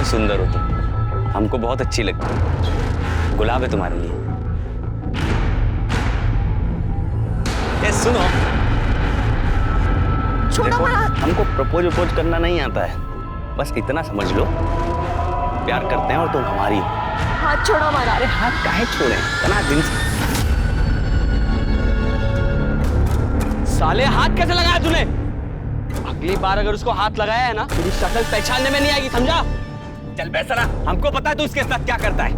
बहुत सुंदर हो तुम, हमको बहुत अच्छी लगती है। गुलाब है तुम्हारे लिए। ए सुनो, देखो हमको प्रपोज करना नहीं आता है, बस इतना समझ लो प्यार करते हैं और तुम हमारी हो। हाथ छोड़ो हमारा। अरे हाथ काहे छोड़े, इतना दिन साले हाथ कैसे लगाया तूने? अगली बार अगर उसको हाथ लगाया है ना, तेरी शक्ल पहचानने में नहीं आएगी, समझा? चल बेसरा, हमको पता है तू इसके साथ क्या करता है।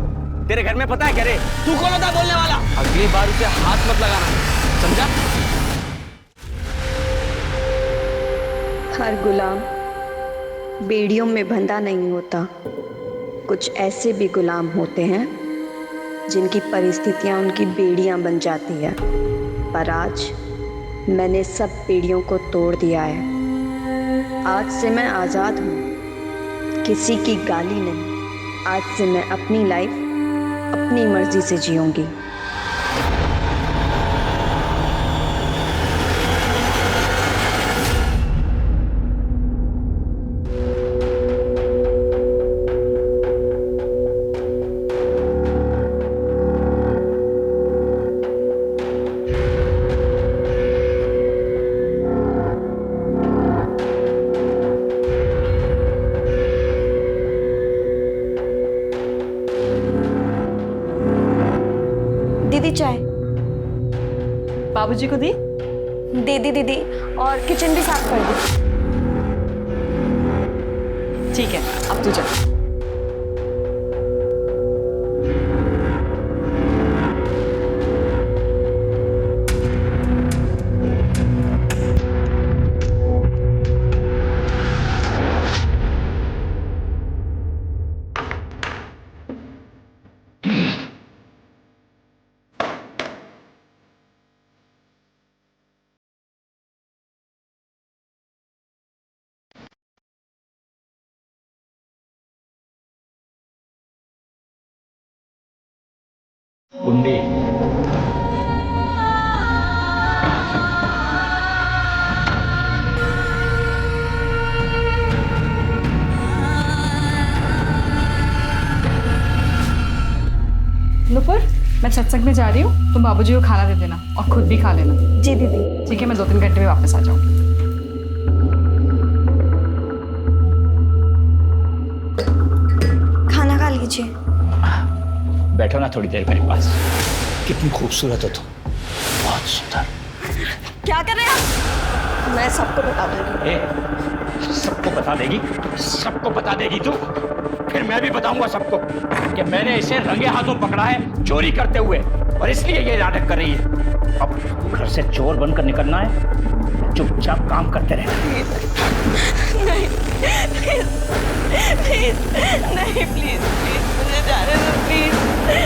तेरे घर में पता है क्या रे? तू कौन होता है बोलने वाला? अगली बार उसे हाथ मत लगाना, समझा? हर गुलाम बेड़ियों में बंधा नहीं होता। कुछ ऐसे भी गुलाम होते हैं जिनकी परिस्थितियां उनकी बेड़ियां बन जाती है। पर आज मैंने सब बेड़ियों को तोड़ दिया है। आज से मैं आज़ाद हूँ, किसी की गाली नहीं। आज से मैं अपनी लाइफ अपनी मर्जी से जीऊंगी। दीदी चाय। बाबूजी को दी? दे दी दीदी, और किचन भी साफ कर दी। ठीक है, अब तू जा। गुंडी नुपुर, मैं सत्संग में जा रही हूँ, तुम बाबूजी को खाना दे देना और खुद भी खा लेना। जी दीदी। ठीक है, मैं 2-3 घंटे में वापस आ जाऊँगी। खाना खा लीजिए। बैठो ना थोड़ी देर मेरे पास। कितनी खूबसूरत हो तुम, बहुत सुंदर। क्या कर रहे हैं आप? मैं सबको बता दूंगी। ए, सबको बता देगी? सबको बता देगी तू? फिर मैं भी बताऊंगा सबको कि मैंने इसे रंगे हाथों पकड़ा है चोरी करते हुए, और इसलिए ये नाटक कर रही है। अब घर से चोर बनकर निकलना है, चुपचाप काम करते रहना। नहीं प्लीज, प्लीज नहीं, प्लीज प्लीज मुझे जाने दो, प्लीज ले।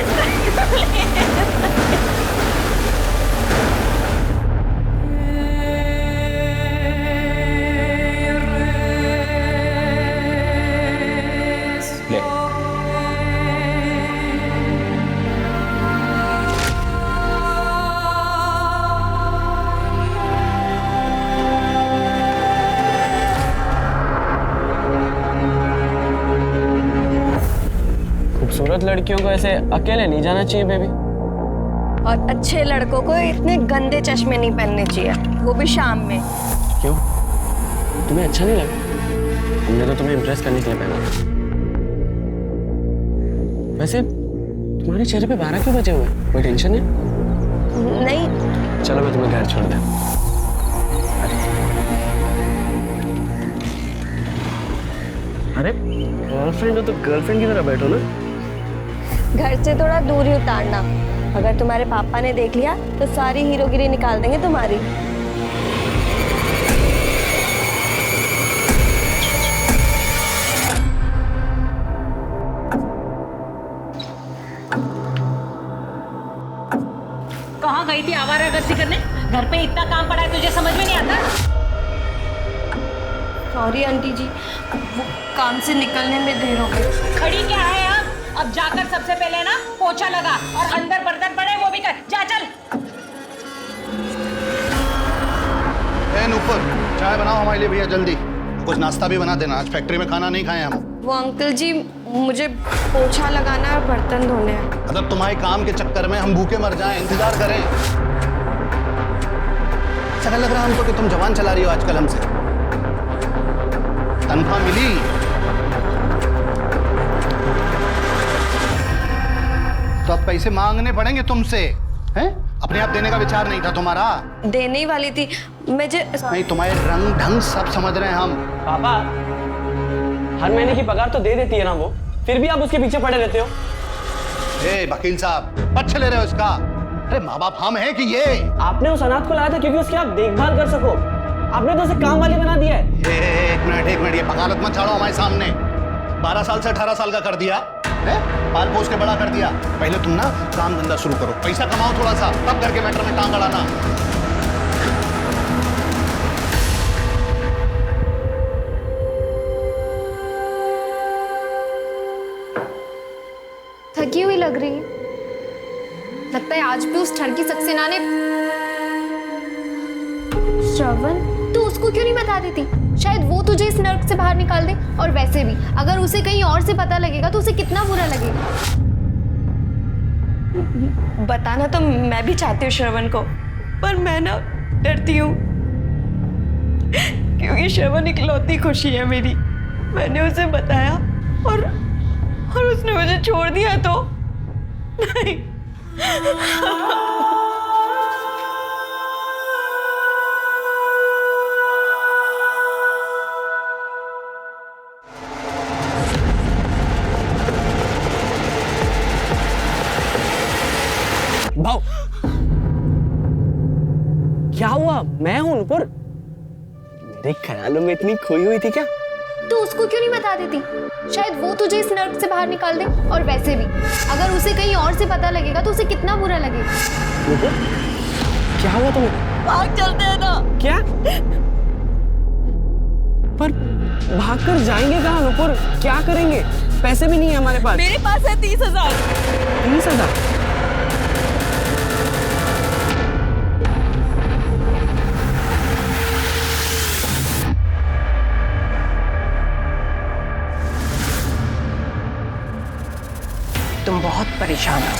खूबसूरत लड़कियों को ऐसे अकेले नहीं जाना चाहिए बेबी। और अच्छे लड़कों को इतने गंदे चश्मे नहीं पहनने चाहिए, वो भी शाम में। क्यों, तुम्हें अच्छा नहीं लगा? हमने तो तुम्हें इम्प्रेस करने के लिए पहना। वैसे तुम्हारे चेहरे पे 12 क्यों बजे हुए? कोई टेंशन है? नहीं। चलो मैं तुम्हें घर छोड़ दूं। अरे गर्लफ्रेंड हो तो गर्लफ्रेंड की तरह बैठो ना। घर से थोड़ा दूर ही उतारना, अगर तुम्हारे पापा ने देख लिया तो सारी हीरोगिरी निकाल देंगे तुम्हारी। कहाँ गई थी आवारागर्दी करने? घर पे इतना काम पड़ा है, तुझे समझ में नहीं आता? सॉरी आंटी जी, वो काम से निकलने में देर हो गई। खड़ी क्या है अब जाकर सबसे पहले ना पोछा लगा और अंदर बर्तन पड़े वो भी कर। जा चल। ऊपर चाय बनाओ हमारे लिए भैया, जल्दी। कुछ नाश्ता भी बना देना, आज फैक्ट्री में खाना नहीं खाए हम। वो अंकल जी, मुझे पोछा लगाना है, बर्तन धोने हैं। मतलब तुम्हारे काम के चक्कर में हम भूखे मर जाएं, इंतजार करें। ऐसा लग रहा है हमको कि तुम जवान चला रही हो आजकल हमसे। तनख्वाह मिली? तो अब पैसे मांगने पड़ेंगे तुमसे, हैं? अपने आप देने का विचार नहीं था तुम्हारा? देने ही वाली थी मुझे। नहीं, तुम्हारे रंग ढंग सब समझ रहे हैं हम। पापा, हर महीने की पगार तो दे देती है ना वो, फिर भी आप उसके पीछे पड़े रहते हो। ए वकील साहब, पक्ष ले रहे हो इसका? अरे माँ बाप हम हैं कि ये? आपने उस अनाथ को लाया था क्योंकि उसकी आप देखभाल कर सको। आपने तो उसे काम वाली बना दिया है। एक मिनट, ये बगालत मत झाड़ो हमारे सामने। 12 साल से 18 साल का कर दिया है, पाल पोस के बड़ा कर दिया। पहले तुम ना काम धंधा शुरू करो, पैसा कमाओ थोड़ा सा, तब घर के मैटर में टांग अड़ाना। थकी हुई लग रही है। लगता है आज भी उस ठरकी सक्सेना ने। श्रवण, तू उसको क्यों नहीं बता देती? शायद वो तुझे इस नर्क से बाहर निकाल दे। और वैसे भी अगर उसे कहीं और से पता लगेगा तो उसे कितना बुरा लगेगा। बताना तो मैं भी चाहती हूँ श्रवण को, पर मैं ना डरती हूँ, क्योंकि श्रवण इकलौती खुशी है मेरी। मैंने उसे बताया और उसने मुझे छोड़ दिया तो नहीं। भाव, क्या हुआ? मैं हूं नुपुर। मेरे ख्यालों में इतनी खोई हुई थी क्या? तू उसको क्यों नहीं बता देती? शायद वो तुझे इस नर्क से बाहर निकाल दे। और वैसे भी अगर उसे कहीं और से पता लगेगा तो उसे कितना बुरा लगेगा। नुपुर, क्या हुआ तुम्हें? भाग चलते हैं ना। क्या? पर भागकर जाएंगे कहाँ नुपुर? क्या करेंगे? पैसे भी नहीं है हमारे पास। मेरे पास है 30,000। 30,000? तुम बहुत परेशान हो।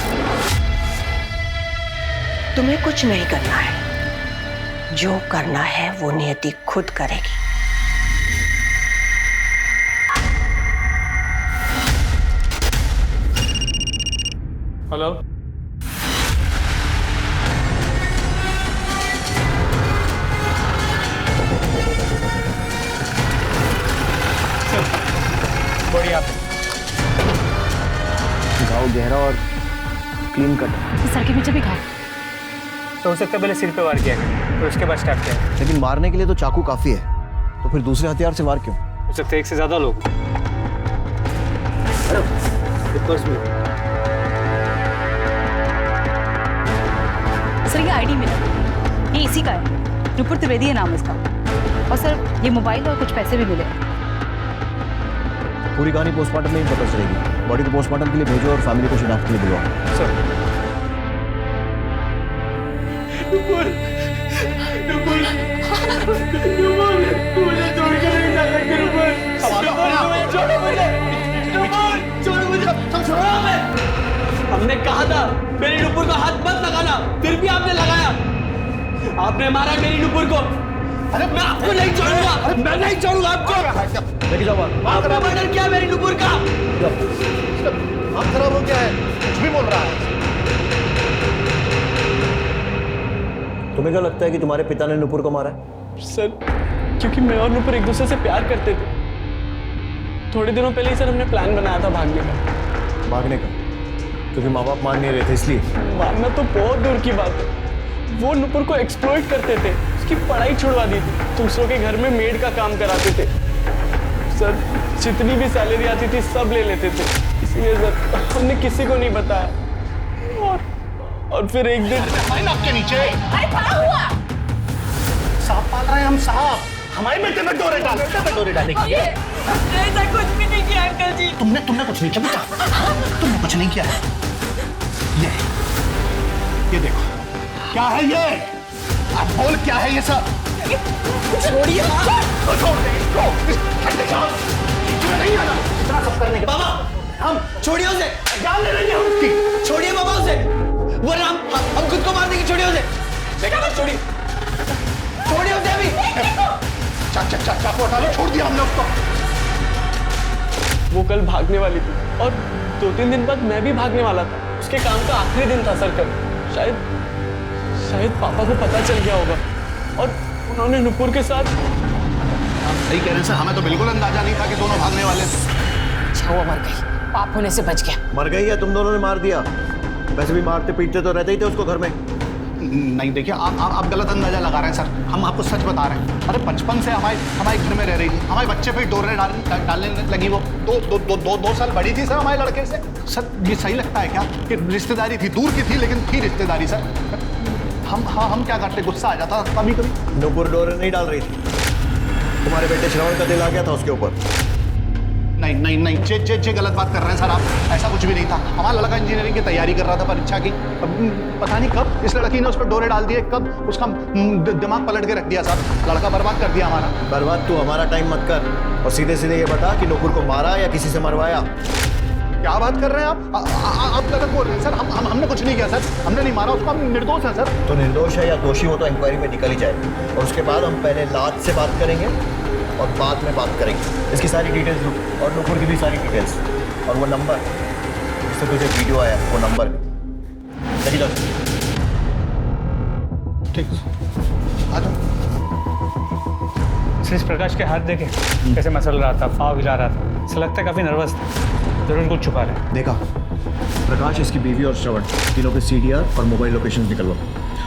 तुम्हें कुछ नहीं करना है, जो करना है वो नियति खुद करेगी। हेलो, बढ़िया। घाव गहरा और क्लीन कट। सर के पीछे भी घाव। तो हो सकता है पहले सिर पे वार किया गया, तो उसके बाद स्टार्ट किया। लेकिन मारने के लिए तो चाकू काफी है, तो फिर दूसरे हथियार से वार क्यों? हो सकता है एक से ज्यादा लोग। सर ये आईडी मिला, ये इसी का है। नुपुर त्रिवेदी है नाम इसका। और सर ये मोबाइल और कुछ पैसे भी मिले। पूरी कहानी पोस्टमार्टम में ही पता चलेगी। बॉडी को पोस्टमार्टम के लिए भेजो और फैमिली को शिनाख्त के लिए बुलवाओ। सर, हमने कहा था मेरी नुपुर को हाथ मत लगाना, फिर भी आपने लगाया। आपने मारा मेरी नुपुर को। अरे मैं आपको नहीं छोड़ूंगा, मैं नहीं छोड़ूंगा आपको। लेके जाओ बाहर। आपने मर्डर किया मेरी नुपुर का। हाथ खराब हो गया है, कुछ भी बोल रहा है। तुम्हें क्या लगता है कि तुम्हारे पिता ने नुपुर को मारा है? सर, क्योंकि मैं और नुपुर एक दूसरे से प्यार करते थे। थोड़े दिनों पहले ही सर हमने प्लान बनाया था भागने का। भागने का? क्योंकि माँ बाप मान नहीं रहे थे इसलिए? मानना तो बहुत दूर की बात है। वो नुपुर को एक्सप्लॉइट करते थे, उसकी पढ़ाई छुड़वा दी थी, दूसरों के घर में मेड का काम कराते थे। सर, जितनी भी सैलरी आती थी सब ले लेते थे। इसलिए सर हमने किसी को नहीं बताया। और फिर एक दिन आपके नीचे अरे क्या हुआ? सांप पाल रहे हैं हम साहब, हमारे बेटे में डोरे डालेगी। ऐसा कुछ भी नहीं किया अंकल जी। तुमने कुछ नहीं किया बेटा, तुमने कुछ नहीं किया है। ये देखो क्या है ये? आप बोल क्या है ये सब? छोड़िए। छोड़ दे इसको, नहीं आना इतना सब करने के बाबा, हम छोड़िए उसे, जान ले लेंगे हम उसकी। छोड़िए बाबा उसे, वरना हम खुद को मार देंगे। छोड़िए उसे, देखा बस, छोड़िए उसे अभी। चाकू हटा लो, छोड़ दिया हमने उसको। वो कल भागने वाली थी और 2-3 दिन बाद मैं भी भागने वाला था। उसके काम का आखिरी दिन था सर कल। शायद पापा को पता चल गया होगा और उन्होंने नुपुर के साथ। आप सही कह रहे हैं सर, हमें तो बिल्कुल अंदाजा नहीं था कि दोनों भागने वाले थे। अच्छा वो मर गई, पाप होने से बच गया। मर गई है, तुम दोनों ने मार दिया। वैसे भी मारते पीटते तो रहते ही थे उसको घर में। नहीं देखिए, आप गलत अंदाजा लगा रहे हैं सर, हम आपको सच बता रहे हैं। अरे बचपन से हमारे घर में रह रही थी, हमारे बच्चे पे डोरे डालने लगी। वो 2 साल बड़ी थी सर हमारे लड़के से। सर ये सही लगता है क्या कि रिश्तेदारी थी, दूर की थी लेकिन थी रिश्तेदारी सर। हम क्या करते, गुस्सा आ जाता कभी कभी। नुपुर डोरे नहीं डाल रही थी, तुम्हारे बेटे श्रवण का दिल आ गया था उसके ऊपर। नहीं जे गलत बात कर रहे हैं सर आप। ऐसा कुछ भी नहीं था। हमारा लड़का इंजीनियरिंग की तैयारी कर रहा था, परीक्षा की। पता नहीं कब इस लड़की ने उस पर डोरे डाल दिए, कब उसका दिमाग पलट के रख दिया सर। लड़का बर्बाद कर दिया हमारा। बर्बाद तू हमारा टाइम मत कर और सीधे सीधे ये बता कि नुपुर को मारा या किसी से मरवाया। क्या बात कर रहे हैं आप गलत बोल रहे हैं सर। हमने कुछ नहीं किया सर, हमने नहीं मारा उसको, हम निर्दोष है सर। तो निर्दोष है या दोषी हो तो इंक्वायरी में निकल ही जाए और उसके बाद हम पहले लाज से बात करेंगे और बाद में बात करेंगे इसकी सारी डिटेल्स और नुपुर की भी सारी डिटेल्स और वो नंबर जिससे तुझे वीडियो आया वो नंबर चलिए जाओ। ठीक आ जाओ। श्री प्रकाश के हाथ देखे कैसे मसल रहा था, पाँव हिला रहा था। ऐसा लगता है काफी नर्वस था, जरूर कुछ छुपा रहा है। देखा प्रकाश, इसकी बीवी और श्रवण तीनों के CDR और मोबाइल लोकेशन निकलवा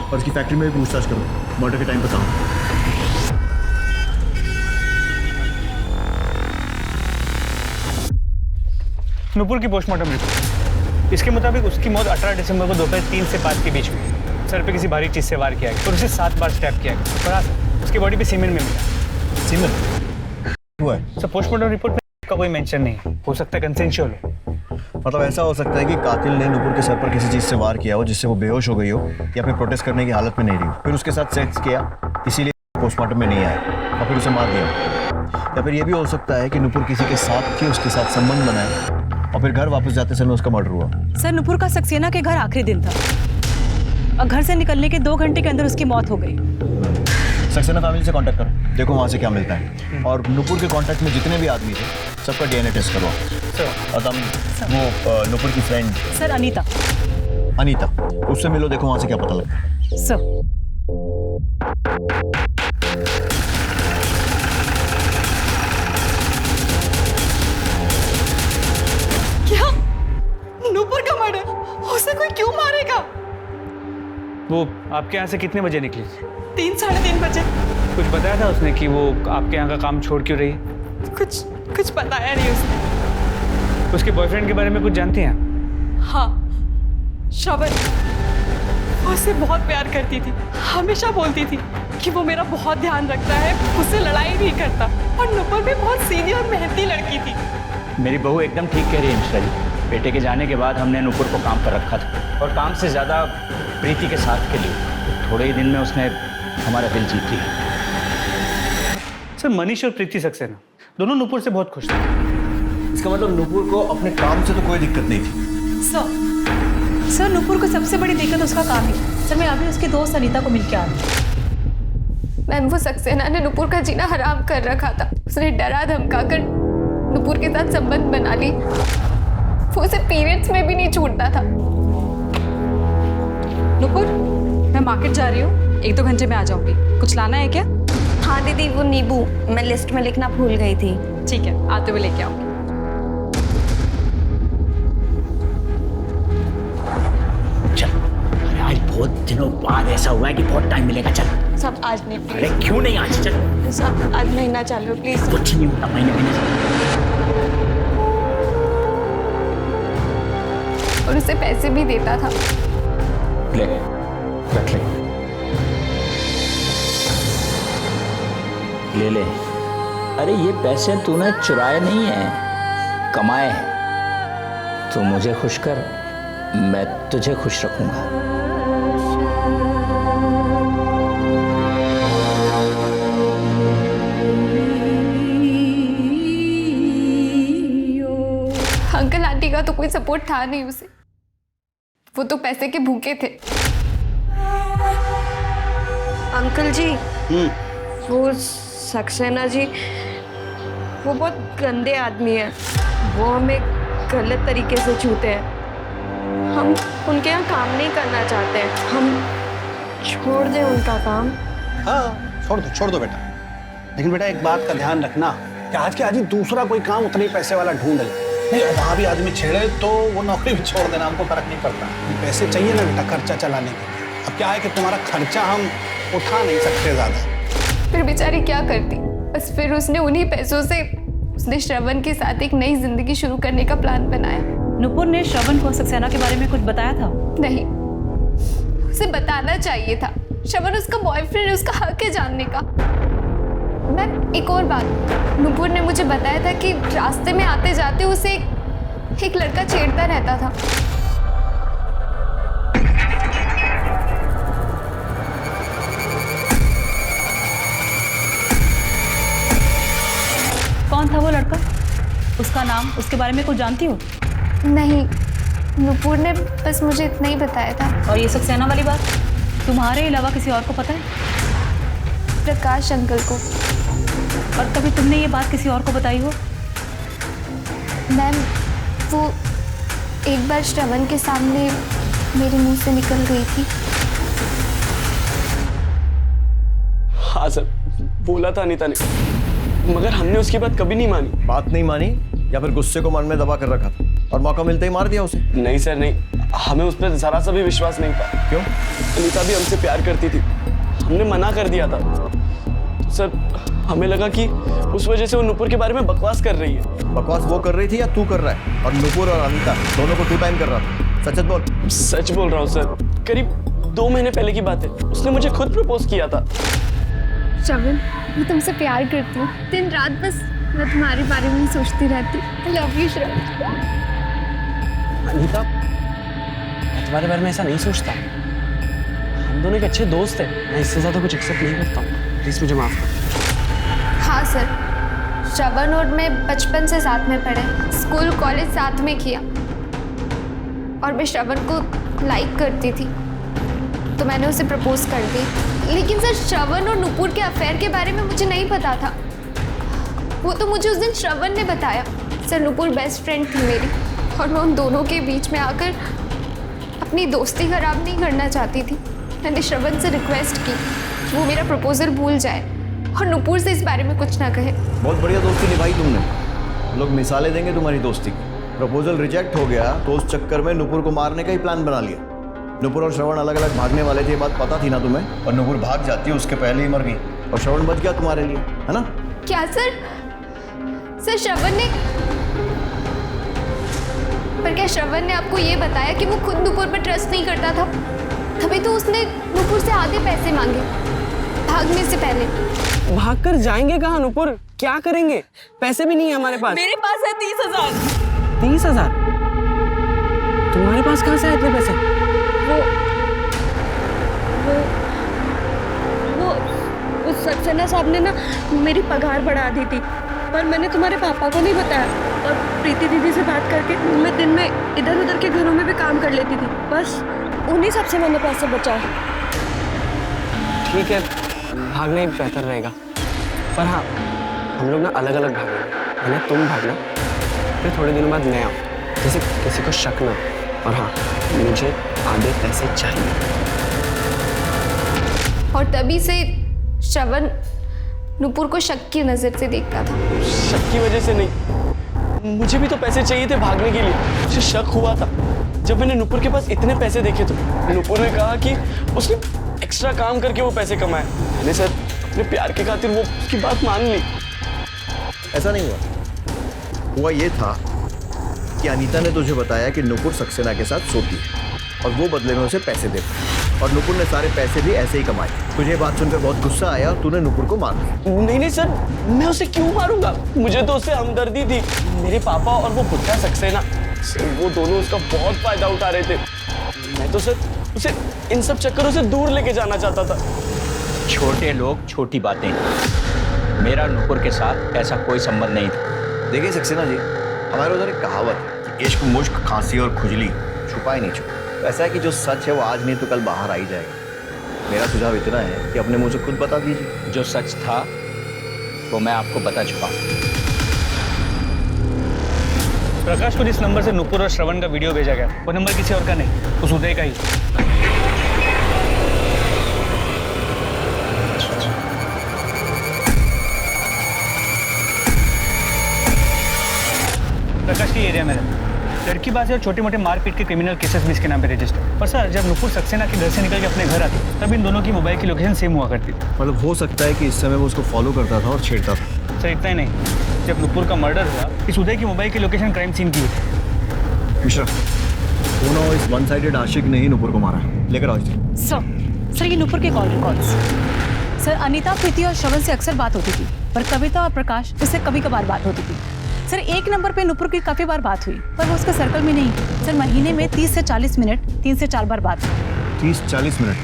और इसकी फैक्ट्री में भी पूछताछ करो। मर्डर के टाइम पर कहाँ। नुपुर की पोस्टमार्टम रिपोर्ट, इसके मुताबिक उसकी मौत 18 दिसंबर को दोपहर 3 से 5 के बीच में हुई। सर पे किसी भारी चीज से वार किया गया और उसे 7 बार स्टैब किया गया। और हाँ सर, उसकी बॉडी पे सीमेंट में मिला। सीमेंट हुआ है सर पोस्टमार्टम रिपोर्ट में का कोई मेंशन नहीं है, हो सकता है कंसेंशुअल हो। मतलब ऐसा हो सकता है कि कातिल ने नुपुर के सर पर किसी चीज़ से वार किया हो जिससे वो बेहोश हो गई हो या फिर प्रोटेस्ट करने की हालत में नहीं रही हो, फिर उसके साथ सेक्स किया इसीलिए पोस्टमार्टम में नहीं आया और फिर उसे मार दिया। या फिर ये भी हो सकता है कि नुपुर किसी के साथ थी, उसके साथ संबंध बनाया और फिर घर वापस जाते समय उसका मर्डर हुआ। सर नुपुर का सक्सेना के घर आखिरी दिन था और घर से निकलने के 2 घंटे के अंदर उसकी मौत हो गई। सक्सेना फैमिली से कांटेक्ट करो, देखो वहाँ से क्या मिलता है। और नुपुर के कांटेक्ट में जितने भी आदमी थे सबका DNA टेस्ट करवाओ। और वो नुपुर की फ्रेंड सर अनीता, उससे मिलो, देखो वहाँ से क्या पता लगता है। सर क्या नुपुर का मर्डर? उसे कोई क्यों मारेगा? वो आपके यहाँ से कितने बजे निकली? 3 साढ़े 3 बजे। कुछ बताया था उसने कि वो आपके यहाँ का काम छोड़ क्यों रही है? कुछ बताया नहीं उसने। उसके बॉयफ्रेंड के बारे में कुछ जानते हैं? हाँ, श्रवण। वो उससे बहुत प्यार करती थी, हमेशा बोलती थी कि वो मेरा बहुत ध्यान रखता है, उससे लड़ाई नहीं करता। और नुपुर भी बहुत सीधी और मेहनती लड़की थी। मेरी बहू एकदम ठीक कह रही है मिश्रा जी। बेटे के जाने के बाद हमने नुपुर को काम पर रखा था और काम से ज्यादा प्रीति के साथ के लिए थोड़े ही दिन में उसने हमारा दिल जीत लिया। सर मनीष और प्रीति सक्सेना दोनों नुपुर से बहुत खुश थे। इसका मतलब नुपुर को अपने काम से तो कोई दिक्कत नहीं थी। सर नुपुर को सबसे बड़ी दिक्कत उसका काम है। सर मैं अभी उसके दोस्त अनीता को मिलके आ रही हूँ। मैम वो सक्सेना ने नुपुर का जीना हराम कर रखा था। उसने डरा धमका कर नुपुर के साथ संबंध बना ली। वो उसे पीरियड्स में भी नहीं छूटता था। नुपुर, मैं मार्केट जा रही हूँ, 1-2 घंटे में आ जाऊंगी। कुछ लाना है क्या? हाँ दीदी, वो नींबू मैं लिस्ट में लिखना भूल गई थी। ठीक है, आते हुए लेके आऊंगी। चल, अरे आज बहुत दिनों बाद ऐसा हुआ है कि बहुत टाइम मिलेगा। चल सब आज नहीं, अरे क्यों नहीं आज? चल सब आज महीना चालू प्लीज। कुछ नहीं होता महीने और उसे पैसे भी देता था। ले रख ले। अरे ये पैसे तूने चुराए नहीं है, कमाए हैं। तू मुझे खुश कर, मैं तुझे खुश रखूंगा। का तो कोई सपोर्ट था नहीं उसे। वो तो पैसे के भूखे थे। अंकल जी, वो सक्सेना जी वो बहुत गंदे आदमी है। वो हमें गलत तरीके से छूते हैं। हम उनके यहाँ काम नहीं करना चाहते हैं। हम छोड़ दें उनका काम। हाँ, छोड़ दो बेटा। लेकिन बेटा एक बात का ध्यान रखना कि आज के आज ही दूसरा कोई काम उतने पैसे वाला ढूंढ ले। नहीं, वहाँ भी आदमी छेड़े तो वो नौकरी भी छोड़ देना, हमको फर्क नहीं पड़ता। पैसे चाहिए ना बेटा खर्चा चलाने के लिए। अब क्या है कि तुम्हारा खर्चा हम उठा नहीं सकते ज्यादा। फिर बेचारी क्या करती। बस फिर उसने उन्हीं पैसों से उसने श्रवण के साथ एक नई जिंदगी शुरू करने का प्लान बनाया। नुपुर ने श्रवण को सक्सेना के बारे में कुछ बताया था? नहीं, उसे बताना चाहिए था। श्रवण उसका बॉयफ्रेंड है, उसका हक है जानने का। मैम, एक और बात, नुपुर ने मुझे बताया था कि रास्ते में आते जाते उसे एक लड़का छेड़ता रहता था। कौन था वो लड़का? उसका नाम, उसके बारे में कुछ जानती हो? नहीं, नुपुर ने बस मुझे इतना ही बताया था। और ये सक्सेना वाली बात तुम्हारे अलावा किसी और को पता है? प्रकाश अंकल को। और कभी तुमने ये बात किसी और को बताई हो? मैम, वो एक बार श्रवण के सामने मेरे मुंह से निकल गई थी। हाँ सर, बोला था अनीता ने, मगर हमने उसकी बात कभी नहीं मानी। बात नहीं मानी या फिर गुस्से को मन में दबा कर रखा था और मौका मिलते ही मार दिया उसे? नहीं सर, नहीं, हमें उस पर जरा सा भी विश्वास नहीं था। क्यों? अनीता भी हमसे प्यार करती थी, हमने मना कर दिया था। सर, हमें लगा कि उस वजह से वो नुपुर के बारे में बकवास कर रही है। बकवास वो कर रही थी या तू कर रहा है? और नुपुर और अनीता दोनों को 2 टाइम कर रहा था। सच बोल। सच बोल रहा हूँ सर, करीब 2 महीने पहले की बात है। उसने मुझे खुद प्रपोज किया था। श्रवण, मैं तुमसे प्यार करती हूँ। दिन रात बस मैं तुम्हारे बारे में ही सोचती रहती हूँ। I love you, श्रवण। अनीता, मैं तुम्हारे बारे में ऐसा नहीं सोचता। हम दोनों एक अच्छे दोस्त हैं। मैं इससे ज्यादा कुछ एक्सेप्ट नहीं करता हूँ। प्लीज मुझे माफ कर। हाँ सर, श्रवण और मैं बचपन से साथ में पढ़े, स्कूल कॉलेज साथ में किया। और मैं श्रवण को लाइक करती थी, तो मैंने उसे प्रपोज कर दी। लेकिन सर, श्रवण और नुपुर के अफेयर के बारे में मुझे नहीं पता था। वो तो मुझे उस दिन श्रवण ने बताया। सर, नुपुर बेस्ट फ्रेंड थी मेरी, और मैं उन दोनों के बीच में आकर अपनी दोस्ती खराब नहीं करना चाहती थी। मैंने श्रवण से रिक्वेस्ट की कि वो मेरा प्रपोजल भूल जाए और नुपुर से इस बारे में कुछ ना कहे। बहुत बढ़िया दोस्ती निभाई तुमने। लोग मिसालें देंगे तुम्हारी दोस्ती की। प्रपोजल रिजेक्ट हो गया तो उस चक्कर में नुपुर को मारने का ही प्लान बना लिया। नुपुर और श्रवण अलग अलग भागने वाले थे, ये बात पता थी ना तुम्हें? और नुपुर भाग जाती है, उसके पहले ही मर गई, और श्रवण बच गया तुम्हारे लिए, है ना? क्या सर? सर, श्रवण ने, पर क्या श्रवण ने आपको ये बताया कि वो खुद नुपुर पर ट्रस्ट नहीं करता था? तभी तो उसने नुपुर से आधे पैसे मांगे भागने से पहले। भाग कर जाएंगे कहाँ नुपुर? क्या करेंगे? पैसे भी नहीं है हमारे पास। मेरे पास है 30,000। 30,000? तुम्हारे पास कहाँ से आए इतने पैसे? वो सक्सेना साहब ने ना मेरी पगार बढ़ा दी थी, पर मैंने तुम्हारे पापा को नहीं बताया। और प्रीति दीदी से बात करके मैं दिन में इधर उधर के घरों में भी काम कर लेती थी। बस उन्हीं सब से मैंने पैसे बचाए। ठीक है, भागना ही बेहतर रहेगा। पर हाँ, हम लोग ना अलग अलग भागेंगे। पहले तुम भागना, फिर थोड़े दिनों बाद मैं आऊँ, जैसे किसी को शक ना। और हाँ, मुझे आधे पैसे चाहिए। और तभी से श्रवण नुपुर को शक की नजर से देखता था। शक की वजह से नहीं, मुझे भी तो पैसे चाहिए थे भागने के लिए। मुझे शक हुआ था जब मैंने नुपुर के पास इतने पैसे देखे। तो नुपुर ने कहा कि उसने एक्स्ट्रा काम करके वो पैसे कमाए। मैंने सर अपने प्यार के खातिर वो उसकी बात मान ली। ऐसा नहीं हुआ ये था कि अनीता ने तुझे बताया कि नुपुर सक्सेना के साथ सोती है और वो बदले में उसे पैसे देता है, और नुपुर ने सारे पैसे भी ऐसे ही कमाए। तुझे बात सुनकर बहुत गुस्सा आया और तूने नुपुर को मार दिया। नहीं सर, मैं उसे क्यों मारूंगा? मुझे तो उससे हमदर्दी थी। मेरे पापा और वो बुढ़ा सक्सेना, वो दोनों उसका बहुत फायदा उठा रहे थे। मैं तो सर उसे इन सब चक्करों से दूर लेके जाना चाहता था। छोटे लोग छोटी बातें। मेरा नुपुर के साथ ऐसा कोई संबंध नहीं था। देखिए सक्सेना जी, हमारे उधर एक कहावत है कि इश्क, मुश्क, खांसी और खुजली छुपा ही नहीं छुपा। ऐसा है कि जो सच है वो आज नहीं तो कल बाहर आ ही जाएगा। मेरा सुझाव इतना है कि अपने मुंह से खुद बता दीजिए। जो सच था वो मैं आपको बता चुका हूं। प्रकाश को जिस नंबर से नुपुर और श्रवण का वीडियो भेजा गया वो नंबर किसी और का नहीं, उस उदय का ही। प्रकाश की एरिया में लड़की बाजी और छोटे मोटे मारपीट के क्रिमिनल केसेस भी इसके नाम पे रजिस्टर। और सर, जब नुपुर सक्सेना के घर से निकल के अपने घर आती तब इन दोनों की मोबाइल की लोकेशन सेम हुआ करती थी। मतलब हो सकता है कि इस समय वो उसको फॉलो करता था और छेड़ता था। सर इतना ही नहीं, जब नुपुर का मर्डर हुआ इस उदय की मोबाइल की लोकेशन क्राइम सीन की है। मिश्रा, दोनों इस वन साइडेड आशिक ने ही नुपुर को मारा। लेकर आओ इसे। सर ये नुपुर के कॉल रिकॉर्ड्स। सर अनीता, प्रीति और श्रवण से अक्सर बात होती थी, पर कविता और प्रकाश इससे कभी कभार बात होती थी। सर एक नंबर पे नुपुर की काफी बार बात हुई, पर वो उसके सर्कल में नहीं। सर महीने में 30 से 40 मिनट 3 से 4 बार बात हुई। 30-40 मिनट?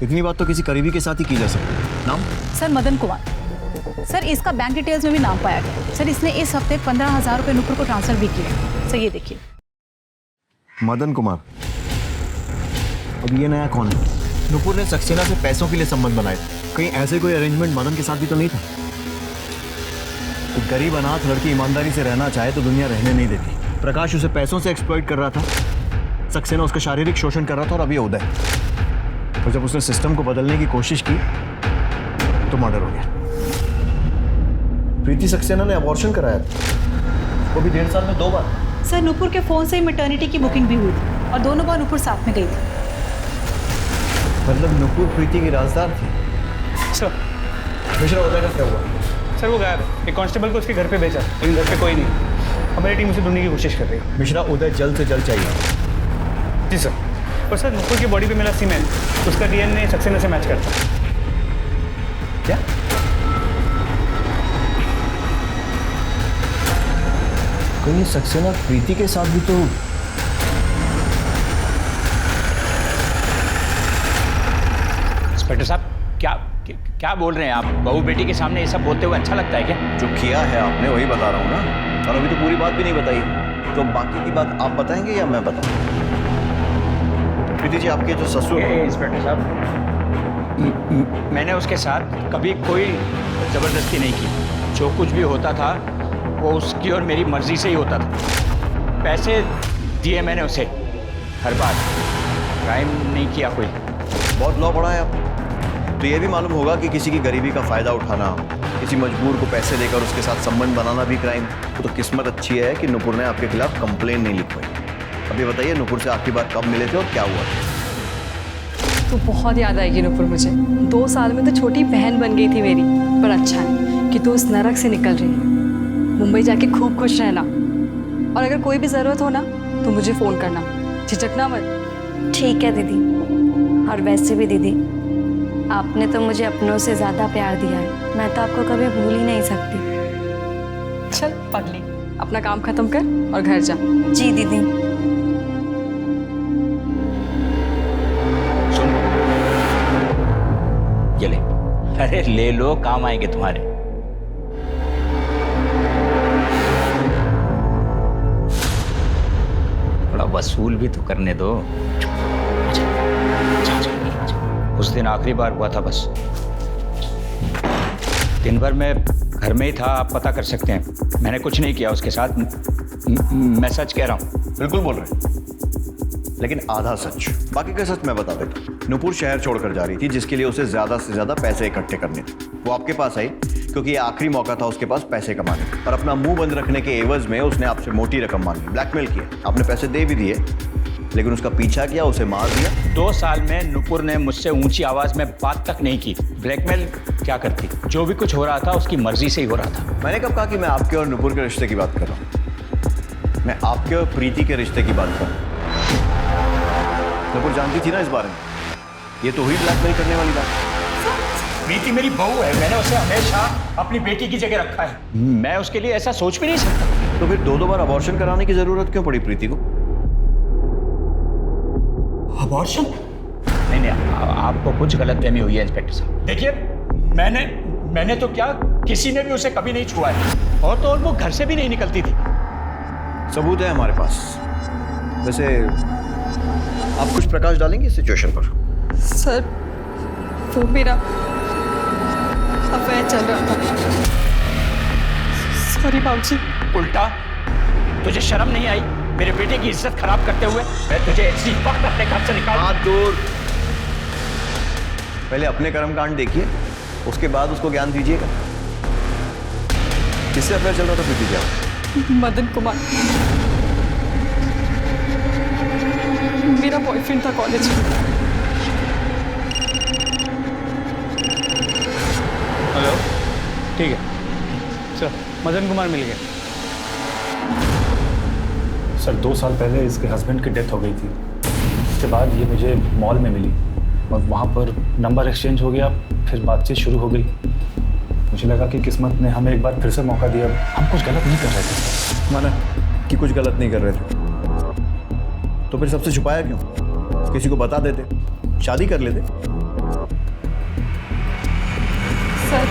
इतनी बात तो किसी करीबी के साथ ही की जा सकती है। नाम? सर मदन कुमार। सर इसका बैंक डिटेल्स में भी नाम पाया गया। सर इसने इस हफ्ते 15,000 रुपये नुपुर को ट्रांसफर भी किए। सर ये देखिए। मदन कुमार। अब ये नया कौन है? नुपुर ने सक्सेना से पैसों के लिए संबंध बनाए थे। कहीं ऐसे कोई अरेंजमेंट मदन के साथ भी तो नहीं था? एक गरीब अनाथ लड़की ईमानदारी से रहना चाहे तो दुनिया रहने नहीं देती। प्रकाश उसे पैसों से एक्सप्लॉइट कर रहा था, सक्सेना उसका शारीरिक शोषण कर रहा था, और अभी उदय। और जब उसने सिस्टम को बदलने की कोशिश की तो मर्डर हो गया। प्रीति सक्सेना ने अबॉर्शन कराया था, वो भी 1.5 साल में 2 बार। सर नुपुर के फोन से ही मैटर्निटी की बुकिंग भी हुई थी और दोनों बार नुपुर साथ में गई थी। मतलब नुपुर प्रीति की राजदार थी। सर मिश्रा, उदय का क्या हुआ? सर वो गायब है। एक कांस्टेबल को उसके घर पे भेजा, लेकिन घर पे कोई नहीं। हमारी टीम उसे ढूंढने की कोशिश कर रही है। मिश्रा, उदय जल्द से जल्द चाहिए। जी सर। और सर नुपुर की बॉडी पे मिला सीमेंट, उसका डीएनए सक्सेना से मैच करता है। क्या? कहीं सक्सेना प्रीति के साथ भी तो? इंस्पेक्टर साहब, क्या बोल रहे हैं आप? बहू बेटी के सामने ये सब बोलते हुए अच्छा लगता है क्या? जो किया है आपने वही बता रहा हूँ ना, और अभी तो पूरी बात भी नहीं बताई। तो बाकी की बात आप बताएंगे या मैं बताऊँ? प्रीति जी, आपके जो ससुर। इंस्पेक्टर साहब, मैंने उसके साथ कभी कोई जबरदस्ती नहीं की। जो कुछ भी होता था वो उसकी और मेरी मर्जी से ही होता था। पैसे दिए मैंने उसे हर बार। क्राइम नहीं किया कोई। बहुत लॉ पढ़ा है आप। तो ये भी मालूम होगा कि किसी की गरीबी का फायदा उठाना, किसी मजबूर को पैसे देकर उसके साथ संबंध बनाना भी क्राइम। तो किस्मत अच्छी है कि नुपुर ने आपके खिलाफ कंप्लेन नहीं लिखवाई। अभी बताइए, नुपुर से आखिरी बार कब मिले थे और क्या हुआ था? तो बहुत याद आएगी नुपुर मुझे। 2 साल में तो छोटी बहन बन गई थी मेरी। पर अच्छा है कि तू उस नरक से निकल रही है। मुंबई जाके खूब खुश रहना, और अगर कोई भी ज़रूरत हो ना तो मुझे फ़ोन करना, झिझकना मत। ठीक है दीदी। और वैसे भी दीदी, आपने तो मुझे अपनों से ज़्यादा प्यार दिया है। मैं तो आपको कभी भूल ही नहीं सकती। चल पगली, अपना काम खत्म कर और घर जा। जी दीदी। सुन, ये ले। अरे ले लो, काम आएंगे तुम्हारे। थोड़ा वसूल भी तो करने दो। उस दिन आखिरी बार हुआ था बस। दिन भर मैं घर में ही था, आप पता कर सकते हैं। मैंने कुछ नहीं किया उसके साथ। मैं सच कह रहा हूँ। बिल्कुल बोल रहे हैं, लेकिन आधा सच। बाकी का सच मैं बता देता हूँ। नुपुर शहर छोड़कर जा रही थी, जिसके लिए उसे ज़्यादा से ज़्यादा पैसे इकट्ठे करने थे। वो आपके पास आई क्योंकि ये आखिरी मौका था उसके पास पैसे कमाने का। और अपना मुंह बंद रखने के एवज में उसने आपसे मोटी रकम मांगी, ब्लैकमेल किया। आपने पैसे दे भी दिए, लेकिन उसका पीछा किया, उसे मार दिया। 2 साल में नुपुर ने मुझसे ऊंची आवाज में बात तक नहीं की। ब्लैकमेल क्या करती? जो भी कुछ हो रहा था उसकी मर्जी से ही हो रहा था। मैंने कब कहा कि मैं आपके और नुपुर के रिश्ते की बात कर रहा हूँ? मैं आपके और प्रीति के रिश्ते की बात कर रहा हूँ। नुपुर जानती थी ना इस बारे में। ये तो हुई ब्लैकमेल करने वाली बात। प्रीति मेरी बहू है, मैंने उसे हमेशा अपनी बेटी की जगह रखा है। मैं उसके लिए ऐसा सोच भी नहीं सकता। तो फिर 2 बार अबॉर्शन कराने की जरूरत क्यों पड़ी प्रीति को? अबॉर्शन? नहीं, आपको कुछ गलतफहमी हुई है इंस्पेक्टर साहब। देखिए, मैंने तो क्या, किसी ने भी उसे कभी नहीं छुआ है। और तो और वो घर से भी नहीं निकलती थी। सबूत है हमारे पास। वैसे आप कुछ प्रकाश डालेंगे इस सिचुएशन पर? सर वो मेरा अफेयर चल रहा था। सॉरी बाबूजी। उल्टा तुझे शर्म नहीं आई मेरे बेटे की इज्जत खराब करते हुए? मैं तुझे इसी वक्त अपने घर से निकाल। हाथ दूर। पहले अपने कर्म कांड देखिए, उसके बाद उसको ज्ञान दीजिएगा। किससे अफेयर चल रहा था प्रीति जी? मदन कुमार मेरा बॉयफ्रेंड था कॉलेज में। हेलो, ठीक है सर, मदन कुमार मिल गया। सर 2 साल पहले इसके हस्बैंड की डेथ हो गई थी। उसके बाद ये मुझे मॉल में मिली और वहाँ पर नंबर एक्सचेंज हो गया, फिर बातचीत शुरू हो गई। मुझे लगा कि किस्मत ने हमें एक बार फिर से मौका दिया। हम कुछ गलत नहीं कर रहे थे। माना कि कुछ गलत नहीं कर रहे थे, तो फिर सबसे छुपाया क्यों? किसी को बता देते, शादी कर लेते। सर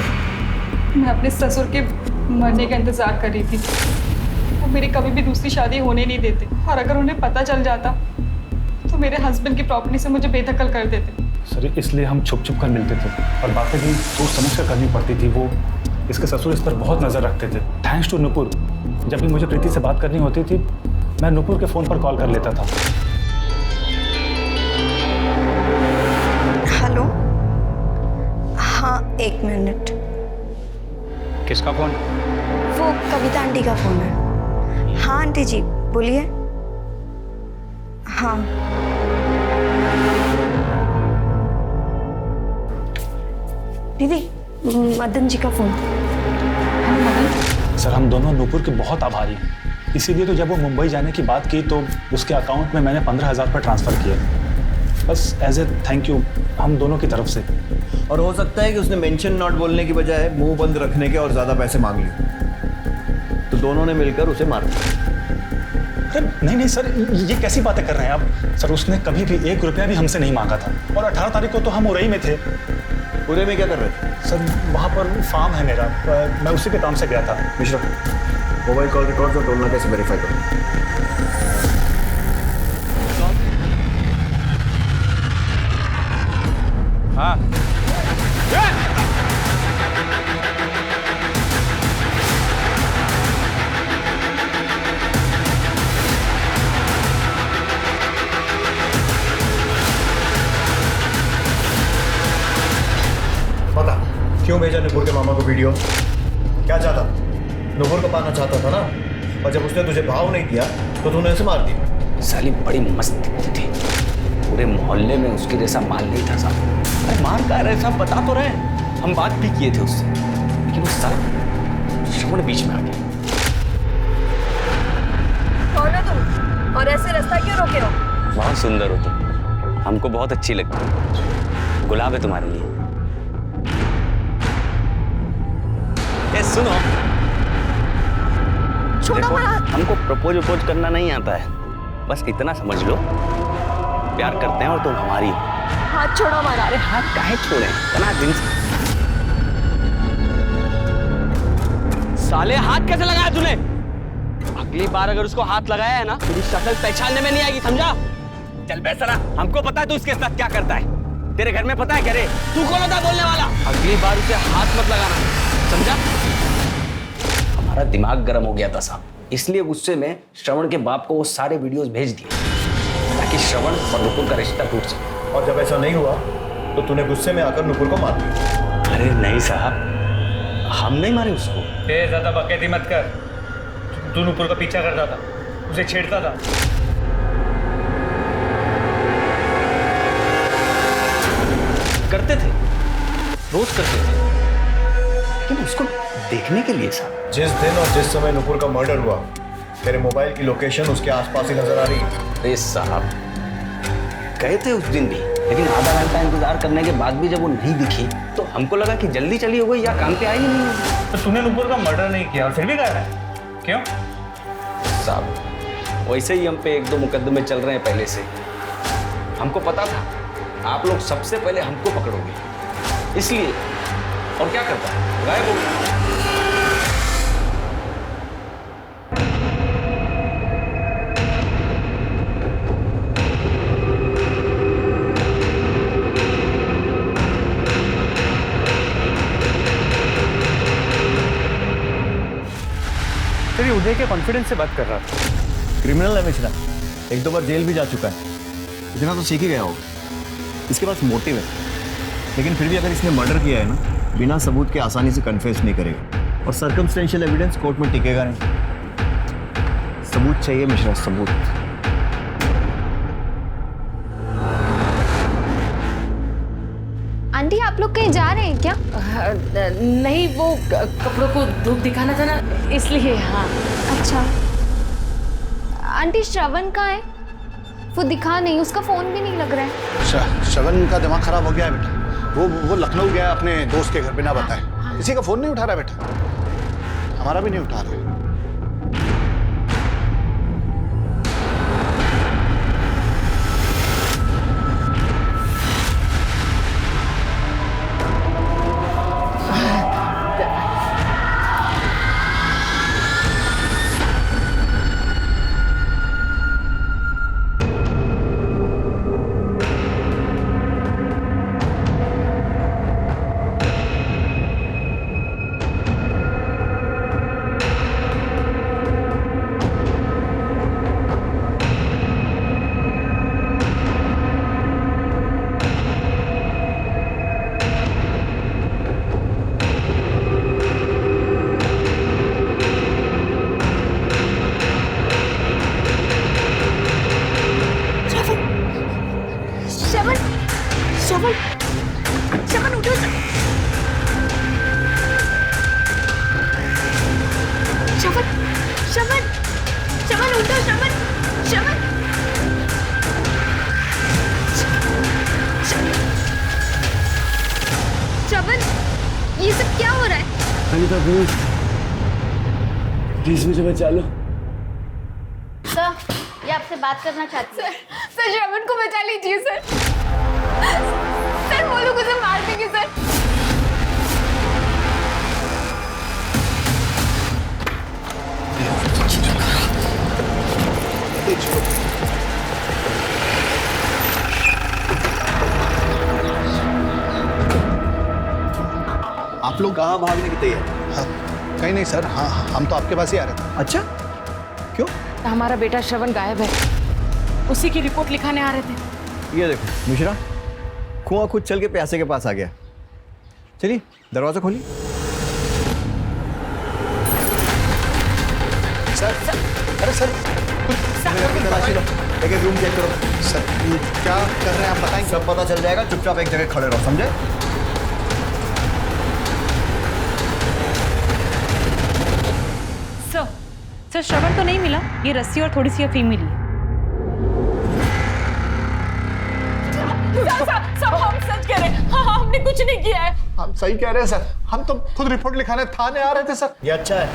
मैं अपने ससुर के मरने का इंतजार कर रही थी। वो मेरी कभी भी दूसरी शादी होने नहीं देते, और अगर उन्हें पता चल जाता तो मेरे हस्बैंड की प्रॉपर्टी से मुझे बेदखल कर देते। सर इसलिए हम छुप छुप कर मिलते थे और बातें भी सोच समझ कर करनी पड़ती थी। वो इसके ससुर इस पर बहुत नज़र रखते थे। थैंक्स टू नुपुर, जब भी मुझे प्रीति से बात करनी होती थी मैं नुपुर के फ़ोन पर कॉल कर लेता था। हेलो, हाँ 1 मिनट। किसका फोन? वो कविता आंटी का फोन है। हाँ आंटी जी बोलिए। हाँ दीदी, मदन जी का फोन। सर हम दोनों नुपुर के बहुत आभारी हैं। इसीलिए तो जब वो मुंबई जाने की बात की तो उसके अकाउंट में मैंने 15,000 पर ट्रांसफ़र किया, बस एज ए थैंक यू हम दोनों की तरफ से। और हो सकता है कि उसने मेंशन नॉट बोलने की बजाय मुंह बंद रखने के और ज़्यादा पैसे मांग लिए, तो दोनों ने मिलकर उसे मार दिया। अरे नहीं नहीं सर, ये कैसी बातें कर रहे हैं आप? सर उसने कभी भी 1 रुपया भी हमसे नहीं मांगा था, और 18 तारीख को तो हम उरई में थे। उरई में क्या कर रहे थे? सर वहाँ पर फार्म है मेरा, मैं उसी के काम से गया था। मिश्रा, मोबाइल कॉल रिकॉर्ड और टोलना कैसे वेरीफाई करो? हाँ बता, क्यों भेजा नुपुर के मामा को वीडियो? क्या चाहता? नुपुर को पाना चाहता था ना, और जब उसने तुझे भाव नहीं दिया तो तूने उसे मार दिया। साली बड़ी मस्त दिखती थी, पूरे मोहल्ले में उसके जैसा माल नहीं था साहब। अरे मार का रहे साहब, बता तो रहे, हम बात भी किए थे उससे, लेकिन उस साला श्रवण बीच में आ गया। कौन हो तुम और ऐसे रास्ता क्यों रोके हो? बहुत सुंदर हो तुम, हमको बहुत अच्छी लगती है। गुलाब है तुम्हारे लिए। ए सुनो, देखो हमको प्रपोज वपोज करना नहीं आता है, बस इतना समझ लो प्यार करते हैं और तुम हमारी। हाथ छोड़ो हमारा। अरे हाथ काहे छोड़े, इतना दिन साले हाथ कैसे लगाया तूने? अगली बार अगर उसको हाथ लगाया है ना, तेरी शक्ल पहचानने में नहीं आएगी, समझा? चल बेसरा, हमको पता है तू इसके साथ क्या करता है। तेरे घर में पता है क्या रे? तू कौन होता है बोलने वाला? अगली बार उसे हाथ मत लगाना, समझा? हमारा दिमाग गर्म हो गया था साहब, इसलिए गुस्से में श्रवण के बाप को वो सारे वीडियोस भेज दिए ताकि श्रवण और नुपुर का रिश्ता टूट सके। और जब ऐसा नहीं हुआ तो तूने गुस्से में आकर नुपुर को मार दिया। अरे नहीं साहब, हम नहीं मारे उसको। ज्यादा बकैती मत कर, तू नुपुर का पीछा करता था, उसे छेड़ता था। करते थे, रोज करते थे, लेकिन उसको देखने के लिए साहब। जिस दिन और जिस समय नुपुर का मर्डर हुआ, तेरे मोबाइल की लोकेशन उसके आसपास ही नजर आ रही है। अरे साहब गए थे उस दिन भी, लेकिन आधा घंटा इंतजार करने के बाद भी जब वो नहीं दिखी तो हमको लगा कि जल्दी चली हो गई या काम पे आई ही नहीं। तो तूने नुपुर का मर्डर नहीं किया और फिर भी गायब है, क्यों? साहब वैसे ही हम पे 1-2 मुकदमे चल रहे हैं पहले से। हमको पता था आप लोग सबसे पहले हमको पकड़ोगे, इसलिए। और क्या करता है, गायब हो गया। सर ये उदय के कॉन्फिडेंस से बात कर रहा था। क्रिमिनल है मिश्रा, 1-2 बार जेल भी जा चुका है, इतना तो सीख ही गया होगा। इसके पास मोटिव है, लेकिन फिर भी अगर इसने मर्डर किया है ना, बिना सबूत के आसानी से कन्फेस नहीं करेगा, और सर्कमस्टेंशियल एविडेंस कोर्ट में टिकेगा नहीं। सबूत चाहिए मिश्रा, सबूत। आंटी आप लोग कहीं जा रहे हैं क्या? नहीं, वो कपड़ों को धूप दिखाना था ना, इसलिए। हाँ। अच्छा आंटी, श्रवण कहाँ है? वो दिखा नहीं, उसका फोन भी नहीं लग रहा है। श्रवण का दिमाग खराब हो गया है बेटा, वो लखनऊ गया अपने दोस्त के घर, बिना बताए। किसी का फोन नहीं उठा रहा बेटा, हमारा भी नहीं उठा रहा। ये सब क्या हो रहा है? अनीता प्लीज मुझे बचा लो। सर, ये आपसे बात करना चाहती हूँ। सर श्रवण को बचा लीजिए सर। सर वो लोग उसे मार देंगे सर। आप लोग कहाँ भागने की तैयारी? हाँ, कहीं नहीं सर। हाँ, हम तो आपके पास ही आ रहे थे। अच्छा, क्यों? हमारा बेटा श्रवण गायब है, उसी की रिपोर्ट लिखाने आ रहे थे। ये देखो मिश्रा, कुआं खुद चल के प्यासे के पास आ गया। चलिए दरवाजा खोलिए। सर, अरे सर, एक रूम चेक करो। सर क्या कर रहे हैं आप बताएंगे? सब पता चल जाएगा, चुपचाप एक जगह खड़े रहो, समझे? सर श्रवण तो नहीं मिला, ये रस्सी और थोड़ी सी अफीम मिली। सब हम सच कह रहे हैं। हाँ, हमने कुछ नहीं किया है। हम सही कह रहे हैं सर, हम तो खुद रिपोर्ट लिखाने थाने आ रहे थे सर। ये अच्छा है,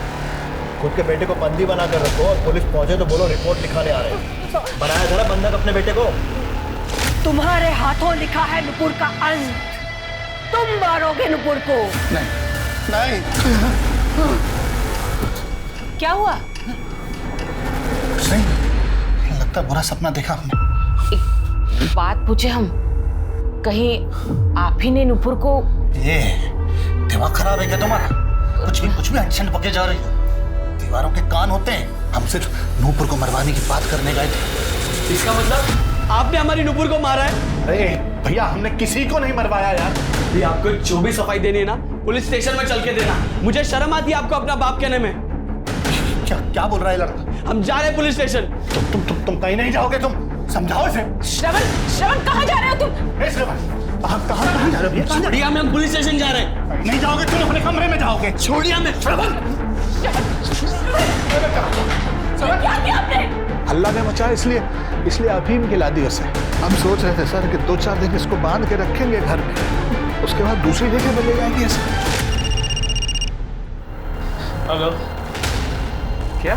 खुद के बेटे को बंदी बना कर रखो और पुलिस पहुंचे तो बोलो रिपोर्ट लिखाने आ रहे हैं। बनाया था ना बंधक अपने बेटे को। तुम्हारे हाथों लिखा है नुपुर का अंत, तुम मारोगे नुपुर को। नहीं क्या हुआ? नहीं, लगता बुरा सपना देखा हमने। एक बात पूछे हम, कहीं आप ही ने नुपुर को? ये दिमाग खराब है क्या तुम्हारा? कुछ भी एक्शन पके जा रही हो। दीवारों के कान होते हैं। हम सिर्फ नूपुर को मरवाने की बात करने गए थे। इसका मतलब आपने हमारी नूपुर को मारा है? अरे भैया, हमने किसी को नहीं मरवाया यार। भी आपको जो भी सफाई देनी है ना, पुलिस स्टेशन में चल के देना। मुझे शर्म आती है आपको अपना बाप कहने में। क्या बोल रहा है लड़का? हम जा रहे हैं पुलिस स्टेशन। तुम कहीं नहीं जाओगे, तुम समझाओ इसे। श्रवण कहाँ जा रहे हो तुम? आप कहाँ जा रहे हो? छोड़िए हमें, हम पुलिस स्टेशन जा रहे हैं। नहीं जाओगे, तुम अपने कमरे में जाओगे। छोड़िए हमें। श्रवण, क्या किया आपने? हल्ला ने मचा, इसलिए अफीम खिला दी उसे। हम सोच रहे थे सर कि 2-4 दिन इसको बांध के रखेंगे घर में, उसके बाद दूसरी जगह ले जाएंगे इसे। हेलो, क्या?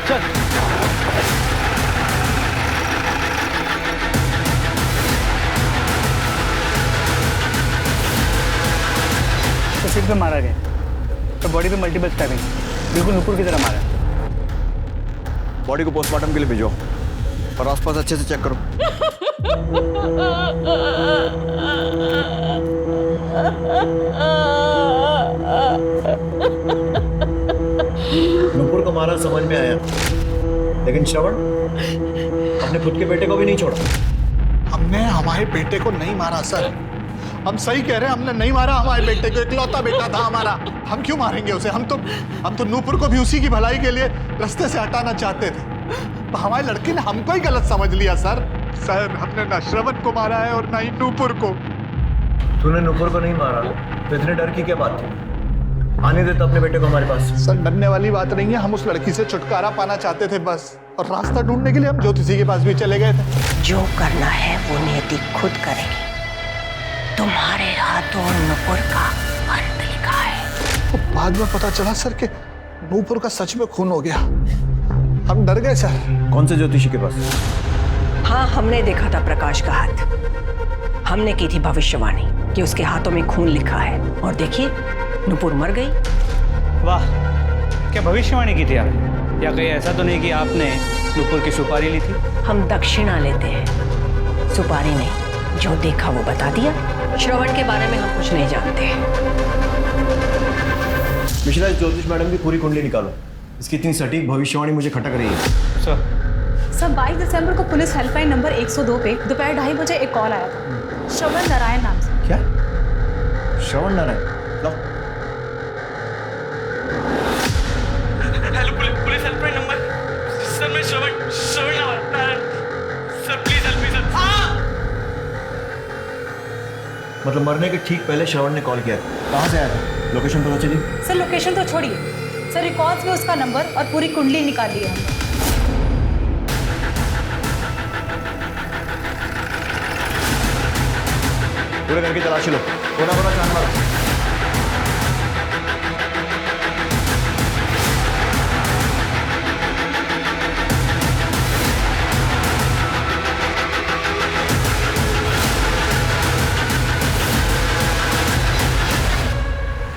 चल। तो सिर पे मारा गया, तो बॉडी पे मल्टीपल स्टैबिंग, बिल्कुल नुपुर की तरह मारा। बॉडी को पोस्टमार्टम के लिए भेजो और आसपास अच्छे से चेक करो। नुपुर को मारा समझ में आया, लेकिन श्रवण अपने खुद के बेटे को भी नहीं छोड़ा। हमने हमारे बेटे को नहीं मारा सर, हम सही कह रहे हैं, हमने नहीं मारा हमारे बेटे को, इकलौता बेटा था हमारा, हम क्यों मारेंगे उसे? हम तो नूपुर को भी उसी की भलाई के लिए रास्ते से हटाना चाहते थे। तो हमारे लड़के ने हमको ही गलत समझ लिया सर। सर हमने ना श्रवण को मारा है और ना ही नूपुर को। तूने नूपुर को नहीं मारा तो इतने डर की क्या बात थी? आने देता अपने बेटे को हमारे पास। सर डरने वाली बात नहीं है, हम उस लड़की से छुटकारा पाना चाहते थे बस, और रास्ता ढूंढने के लिए हम ज्योतिषी के पास भी चले गए थे। जो करना है वो नियति खुद करेगी। तुम्हारे हाथों नूपुर का अर्थ लिखा है। तो बाद में पता चला सर कि नूपुर का सच में खून हो गया, हम डर गए सर। कौन से ज्योतिषी के पास? हाँ, हमने देखा था प्रकाश का हाथ, हमने की थी भविष्यवाणी कि उसके हाथों में खून लिखा है, और देखिए नूपुर मर गई। वाह, क्या भविष्यवाणी की थी आप? या कहीं ऐसा तो नहीं कि आपने नूपुर की सुपारी ली थी? हम दक्षिणा लेते हैं, सुपारी नहीं। जो देखा वो बता दिया। श्रवण के बारे में हम कुछ नहीं जानते। मिश्रा, इस ज्योतिष मैडम की पूरी कुंडली निकालो, इसकी इतनी सटीक भविष्यवाणी मुझे खटक रही है। सर 22 दिसंबर को पुलिस हेल्पलाइन नंबर 102 पे दोपहर 2:30 बजे एक कॉल आया था, श्रवण नारायण नाम से। क्या? श्रवण नारायण? लो। Hello police helpline number. Sir मैं Shravan Narayan. Sir please help me sir. मतलब मरने के ठीक पहले श्रवण ने कॉल किया था। कहाँ से आया था? लोकेशन पता चली? सर लोकेशन तो छोड़िए, सर रिकॉर्ड्स में उसका नंबर और पूरी कुंडली निकाल ली है हमने। पूरे घर की तलाशी लो, कोना कोना छान मारो।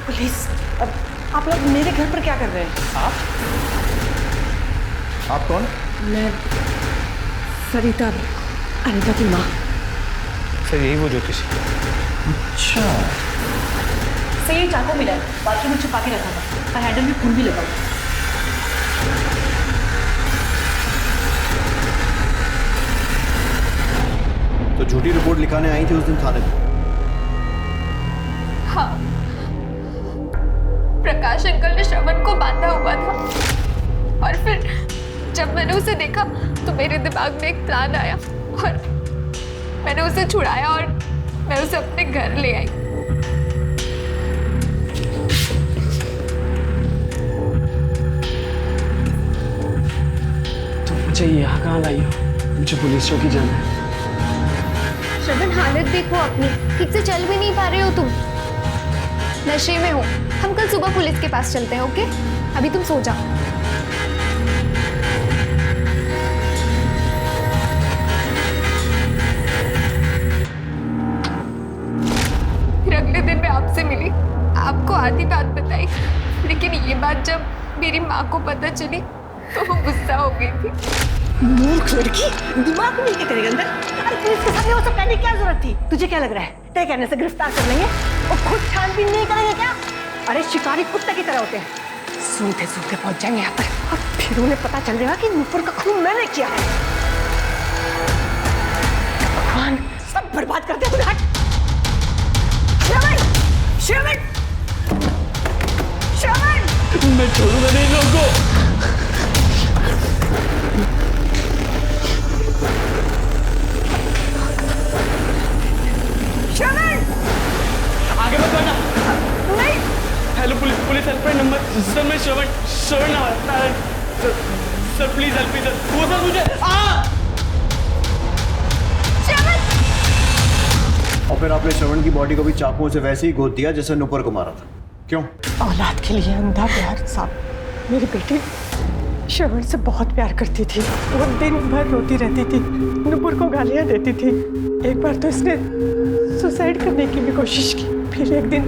पुलिस, आप लोग मेरे घर पर क्या कर रहे हैं? आप कौन? मैं सरिता, अनिता की माँ। सर यही वो ज्योतिषी। अच्छा। सर ये चाकू मिला है, बाथरूम में छुपा के रखा था, और हैंडल में खून भी लगा हुआ। तो झूठी रिपोर्ट लिखाने आई थी उस दिन थाने में? हाँ, प्रकाश अंकल ने श्रवण को बांधा हुआ था, और फिर जब मैंने उसे देखा तो मेरे दिमाग में एक प्लान आया और मैंने उसे छुड़ाया और मैं उसे अपने घर ले आई। तो मुझे यहाँ कहाँ लाई हो? मुझे पुलिस चौकी जाना है। श्रवण हालत देखो अपनी, ठीक से चल भी नहीं पा रहे हो तुम, नशे में हो। हम कल सुबह पुलिस के पास चलते हैं, ओके? अभी तुम सो जाओ। फिर अगले दिन मैं आपसे मिली, आपको आधी बात बताई, लेकिन ये बात जब मेरी माँ को पता चली तो वो गुस्सा हो गई थी। मूर्ख लड़की, दिमाग में क्या तेरे अंदर? अरे पुलिस के सामने वो सब कहने की क्या जरूरत थी? तुझे क्या लग रहा है तय कहने से गिरफ्तार कर लेंगे और खुद छानबीन नहीं करेंगे क्या? अरे शिकारी कुत्ते की तरह होते हैं, सूंघते सूंघते पहुंच जाएंगे यहाँ पर, और फिर उन्हें पता चल जाएगा कि नूपुर का खून मैंने किया है। भगवान, सब बर्बाद कर दिया। हट श्रवण, श्रवण, श्रवण, मैं छोड़ूंगा नहीं लोगों को। आगे मत बढ़ना। नहीं। Hello police helpline number. Sir मैं Shravan Narayan. Sir please help me sir. वो सर मुझे और फिर आपने श्रवण की बॉडी को भी चाकुओं से वैसे ही गोद दिया जैसे नूपुर को मारा था। क्यों? औलाद के लिए अंधा प्यार साहब। मेरी बेटी श्रवण से बहुत प्यार करती थी, वो दिन भर रोती रहती थी, नूपुर को गालियां देती थी। एक बार तो इसने सुसाइड करने की भी कोशिश की। फिर एक दिन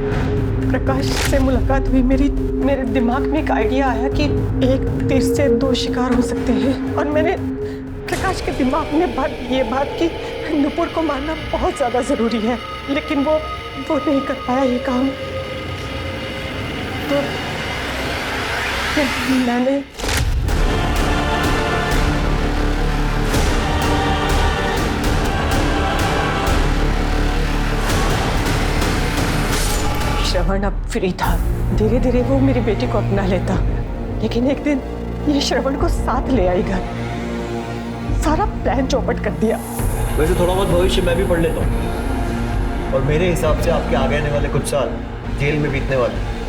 प्रकाश से मुलाकात हुई, मेरे दिमाग में एक आइडिया आया कि एक तीर से दो शिकार हो सकते हैं, और मैंने प्रकाश के दिमाग में ये बात कि नुपुर को मारना बहुत ज्यादा जरूरी है, लेकिन वो नहीं कर पाया ये काम। तो फिर मैंने श्रवण अब फ्री था, धीरे धीरे वो मेरी बेटी को अपना लेता, लेकिन एक दिन ये श्रवण को साथ ले आई घर, सारा प्लान चौपट कर दिया। वैसे थोड़ा बहुत भविष्य मैं भी पढ़ लेता हूँ और मेरे हिसाब से आपके आगे आने वाले कुछ साल जेल में बीतने वाले।